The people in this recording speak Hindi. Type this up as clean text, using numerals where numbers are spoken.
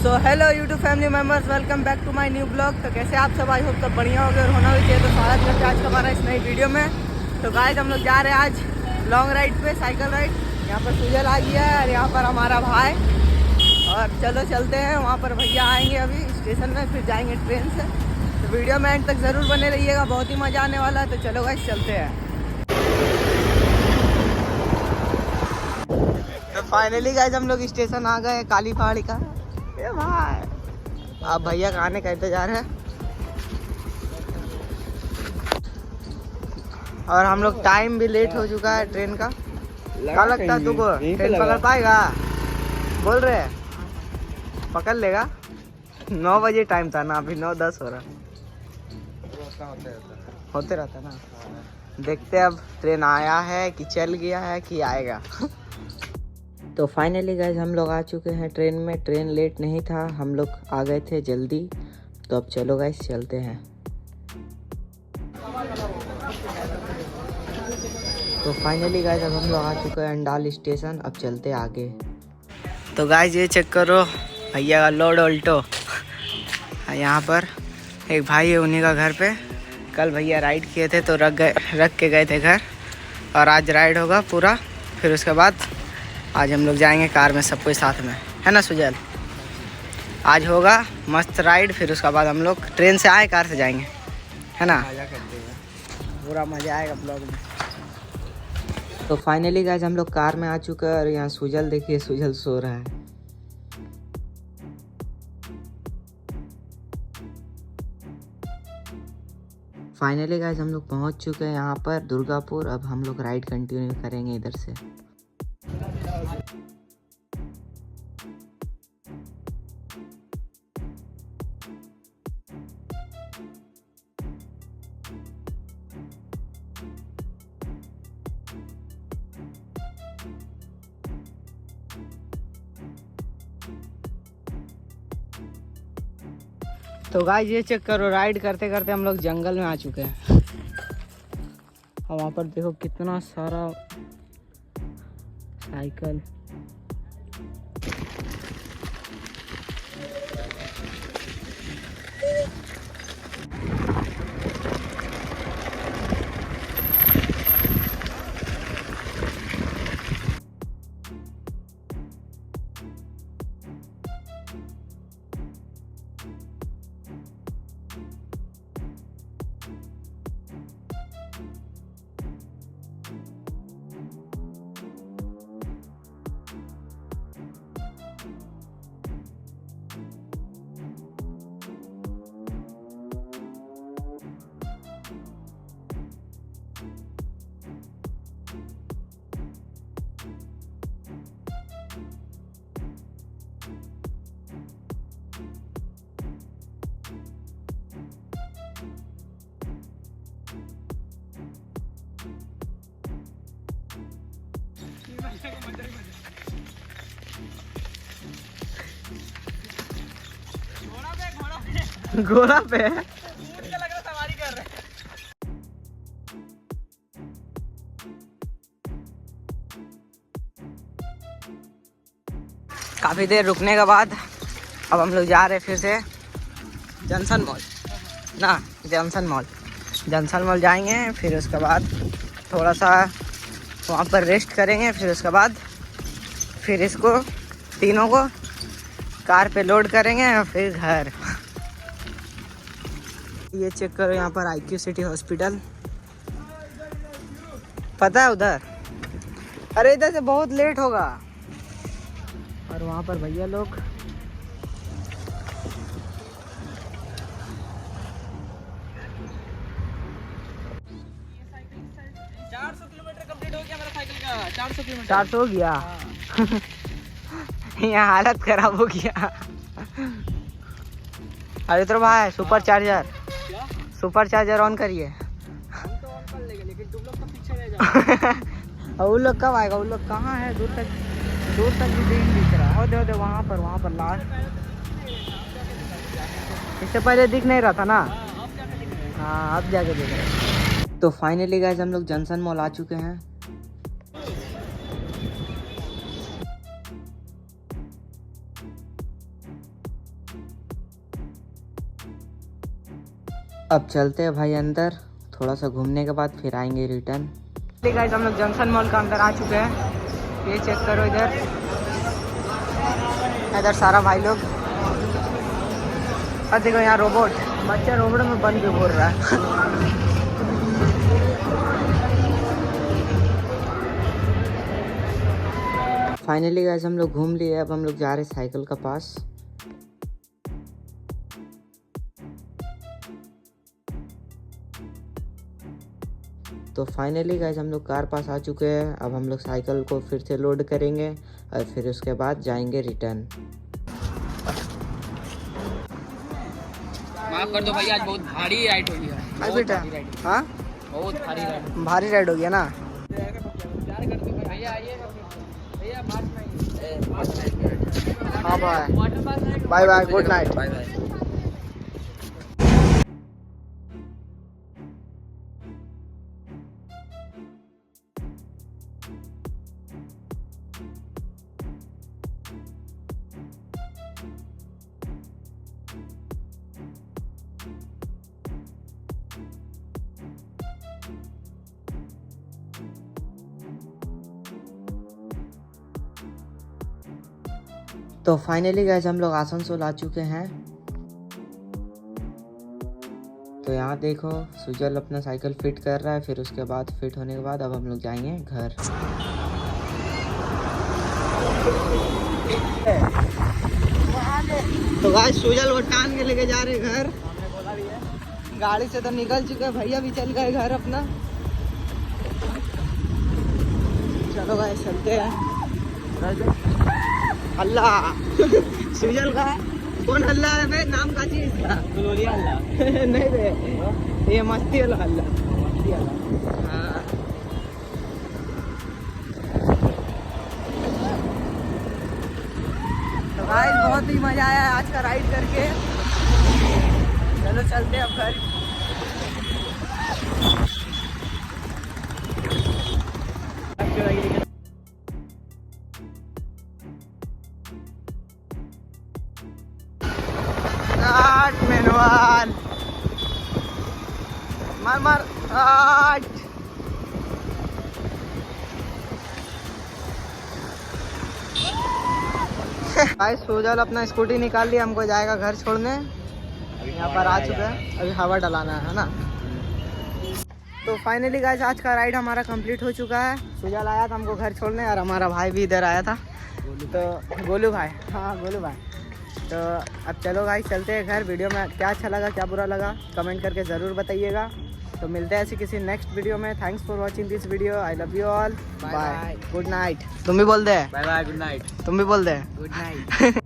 तो hello YouTube family members, welcome back to my new blog. तो कैसे आप सब, आई होप सब बढ़िया हो गए और होना भी चाहिए। तो स्वागत करते हैं आज का हमारा इस नई वीडियो में। तो गाइस हम लोग जा रहे हैं आज लॉन्ग राइड पे, साइकिल राइड। यहाँ पर सुजल आ गया है और यहाँ पर हमारा भाई। और चलो चलते हैं, वहाँ पर भैया आएंगे अभी स्टेशन में, फिर जाएंगे ट्रेन से। तो वीडियो में एंड तक ज़रूर बने रहिएगा, बहुत ही मज़ा आने वाला है। तो चलो गाइस चलते हैं। तो फाइनली गाइस हम लोग स्टेशन आ गए काली पहाड़ी का। ए भाई, आप भैया का आने का इंतजार है। और हम लोग टाइम भी लेट हो चुका है ट्रेन का। क्या लगता है तुमको ट्रेन पकड़ पाएगा? बोल रहे हैं पकड़ लेगा। 9 बजे टाइम था ना, अभी 9:10 हो रहा। होते रहता ना। देखते हैं अब ट्रेन आया है कि चल गया है कि आएगा। तो फाइनली गाइज हम लोग आ चुके हैं ट्रेन में। ट्रेन लेट नहीं था, हम लोग आ गए थे जल्दी। तो अब चलो गाइज चलते हैं। तो फाइनली गाइज अब हम लोग आ चुके हैं अंडाल स्टेशन। अब चलते आगे। तो गाइज ये चेक करो भैया का लोड ऑल्टो। यहाँ पर एक भाई है, उन्हीं का घर पे कल भैया राइड किए थे तो रख के गए थे घर। और आज राइड होगा पूरा, फिर उसके बाद आज हम लोग जाएंगे कार में सब कोई साथ में, है ना सुजल? आज होगा मस्त राइड, फिर उसके बाद हम लोग ट्रेन से आए कार से जाएंगे, है ना? पूरा मज़ा आएगा ब्लॉग में। तो फाइनली गाइस हम लोग कार में आ चुके हैं और यहाँ सुजल देखिए, सुजल सो रहा है। फाइनली गाइस हम लोग पहुँच चुके हैं यहाँ पर दुर्गापुर। अब हम लोग राइड कंटिन्यू करेंगे इधर से। तो गाइस ये चेक करो, राइड करते करते हम लोग जंगल में आ चुके हैं। और वहाँ पर देखो कितना सारा साइकिल। घोड़ा पे सवारी कर रहे। काफी देर रुकने के बाद अब हम लोग जा रहे हैं फिर से जंक्शन मॉल ना। जंक्शन मॉल जाएंगे, फिर उसके बाद थोड़ा सा वहाँ पर रेस्ट करेंगे। फिर उसके बाद फिर इसको तीनों को कार पे लोड करेंगे और फिर घर। ये चेक करो यहाँ पर IQ सिटी हॉस्पिटल, पता है उधर। अरे इधर से बहुत लेट होगा। और वहाँ पर भैया लोग कंप्लीट हो गया मेरा साइकिल का। 400 किलोमीटर 400 हो गया। यहाँ हालत खराब हो गया। अरे तो भाई सुपर चार्जर ऑन करिए। हम तो ऑन कर लेंगे, लेकिन तुम लोग तो पीछे रह जाओ। और वो लोग कब आएगा? वो लोग कहाँ है? दूर तक भी नहीं दिख रहा है। दे वहाँ पर लास्ट। इससे पहले दिख नहीं रहा था ना। हाँ अब जाके देख रहे हैं। तो फाइनली गाइस हम लोग जंक्शन मॉल आ चुके हैं। अब चलते हैं भाई अंदर, थोड़ा सा घूमने के बाद फिर आएंगे रिटर्न। गाइस हम लोग जंक्शन मॉल का अंदर आ चुके हैं। ये चेक करो इधर सारा भाई लोग। अब देखो यहाँ रोबोट, बच्चा रोबोट में बन के बोल रहा है। फाइनली गाइस हम लोग घूम लिए। अब हम लोग जा रहे साइकिल का पास। तो फाइनली गाइस हम लोग कार पास आ चुके हैं। अब हम लोग साइकिल को फिर से लोड करेंगे और फिर उसके बाद जाएंगे रिटर्न। माफ कर दो भैया, आज बहुत भारी राइड हो गया। हाँ बेटा, हाँ बहुत भारी राइड हो गया ना। भैया आइए भैया, बात नहीं। हाँ bye bye, good night. Bye bye. तो फाइनली गाइस हम लोग आसनसोल आ चुके हैं। तो यहाँ देखो सुजल अपना साइकिल फिट कर रहा है। फिर उसके बाद फिट होने के बाद अब हम लोग जाएंगे घर। तो गाइस सुजल वो टान के लेके जा रहे घर। गाड़ी से तो निकल चुके हैं, भैया भी चल गए घर अपना। चलो गाइस चलते हैं। अल्लाह सुजल का कौन हल्ला है बे? नाम का चीज का नहीं बे, ये मस्ती वाला हल्ला। हाँ तो गाइस बहुत ही मजा आया आज का राइड करके। चलो चलते हैं अब घर। मैनुअल मार आठ। भाई सुजल अपना स्कूटी निकाल लिया, हमको जाएगा घर छोड़ने। यहाँ पर आ चुके हैं, अभी हवा डलाना है ना। तो फाइनली गाइस आज का राइड हमारा कंप्लीट हो चुका है। सुजल आया था हमको घर छोड़ने और हमारा भाई भी इधर आया था। तो गोलू भाई, हाँ गोलू भाई। तो अब चलो गाइस चलते हैं घर। वीडियो में क्या अच्छा लगा क्या बुरा लगा कमेंट करके ज़रूर बताइएगा। तो मिलते हैं ऐसी किसी नेक्स्ट वीडियो में। Thanks for watching this video. I love you all. Bye, good night. तुम भी बोल दे। Bye bye, good night. तुम भी बोल दे गुड नाइट।